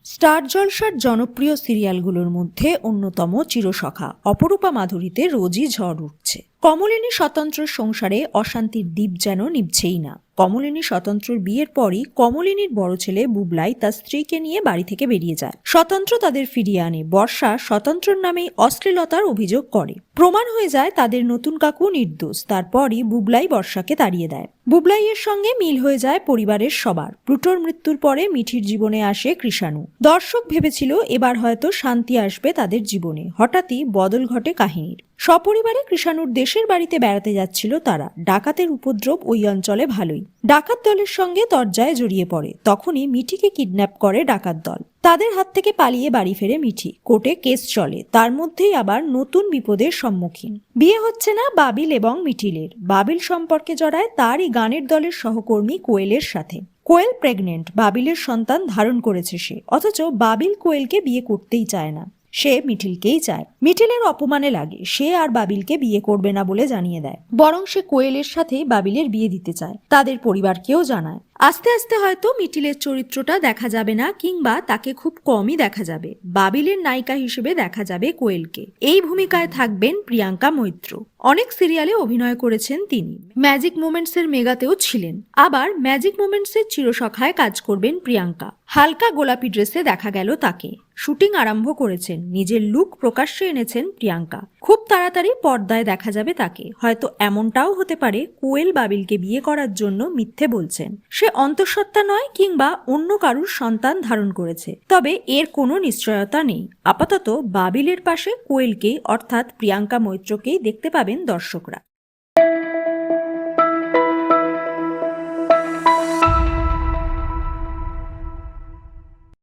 Star জলসার জনপ্রিয় সিরিয়ালগুলোর মধ্যে অন্যতম চিরসখা অপরূপা মাধুরীতে রোজই ঝড় উঠছে। কমলিনী স্বতন্ত্রের সংসারে অশান্তির দ্বীপ যেন নিভছেই না। কমলিনী স্বতন্ত্রের বিয়ের পরই কমলিনীর বড় ছেলে বুবলাই তার স্ত্রীকে নিয়ে বাড়ি থেকে বেরিয়ে যায়। স্বতন্ত্র তাদের ফিরিয়ে আনে। বর্ষা স্বতন্ত্রের নামে অশ্লীলতার অভিযোগ করে। প্রমাণ হয়ে যায় তাদের নতুন কাকু নির্দোষ। তারপরই বুবলাই বর্ষাকে তাড়িয়ে দেয়। বুবলাইয়ের সঙ্গে মিল হয়ে যায় পরিবারের সবার। প্লুটোর মৃত্যুর পরে মিঠির জীবনে আসে কৃষাণু। দর্শক ভেবেছিল এবার হয়তো শান্তি আসবে তাদের জীবনে। হঠাৎই বদল ঘটে কাহিনীর। সপরিবারে কৃষাণুর দেশের বাড়িতে বেড়াতে যাচ্ছিল তারা। ডাকাতের উপদ্রব ওই অঞ্চলে ভালোই। ডাকাত দলের সঙ্গে তরজায় জড়িয়ে পড়ে। তখনই মিঠিকে কিডন্যাপ করে ডাকাত দল। তাদের হাত থেকে পালিয়ে বাড়ি ফেরে মিঠি। কোর্টে কেস চলে। তার মধ্যেই আবার নতুন বিপদের সম্মুখীন। বিয়ে হচ্ছে না বাবিল এবং মিঠিলের। বাবিল সম্পর্কে জড়ায় তারই গানের দলের সহকর্মী কোয়েলের সাথে। কোয়েল প্রেগনেন্ট। বাবিলের সন্তান ধারণ করেছে সে। অথচ বাবিল কোয়েলকে বিয়ে করতেই চায় না। সে মিঠিলকেই চায়। মিঠিলের অপমানে লাগে। সে আর বাবিলকে বিয়ে করবে না বলে জানিয়ে দেয়। বরং সে কোয়েলের সাথেই বাবিলের বিয়ে দিতে চায়। তাদের পরিবারকেও জানায়। আস্তে আস্তে হয়তো মিঠিলের চরিত্রটা দেখা যাবে না, কিংবা তাকে খুব কমই দেখা যাবে। বাবিলের নায়িকা হিসেবে দেখা যাবে কোয়েলকে। এই ভূমিকায় থাকবেন প্রিয়াঙ্কা মৈত্র। অনেক সিরিয়ালে অভিনয় করেছেন তিনি। ম্যাজিক মোমেন্টস এর মেগাতেও ছিলেন। আবার ম্যাজিক মোমেন্টস এর চিরসখায় কাজ করবেন প্রিয়াঙ্কা। হালকা গোলাপি ড্রেসে দেখা গেল তাকে। শুটিং আরম্ভ করেছেন। নিজের লুক প্রকাশ্যে এনেছেন প্রিয়াঙ্কা। খুব তাড়াতাড়ি পর্দায় দেখা যাবে তাকে। হয়তো এমনটাও হতে পারে কোয়েল বাবিলকে বিয়ে করার জন্য মিথ্যে বলছেন। সে অন্তঃসত্ত্বা নয়, কিংবা অন্য কারুর সন্তান ধারণ করেছে। তবে এর কোনো নিশ্চয়তা নেই। আপাতত বাবিলের পাশে কোয়েলকেই, অর্থাৎ প্রিয়াঙ্কা মৈত্রকেই দেখতে পাবেন দর্শকরা।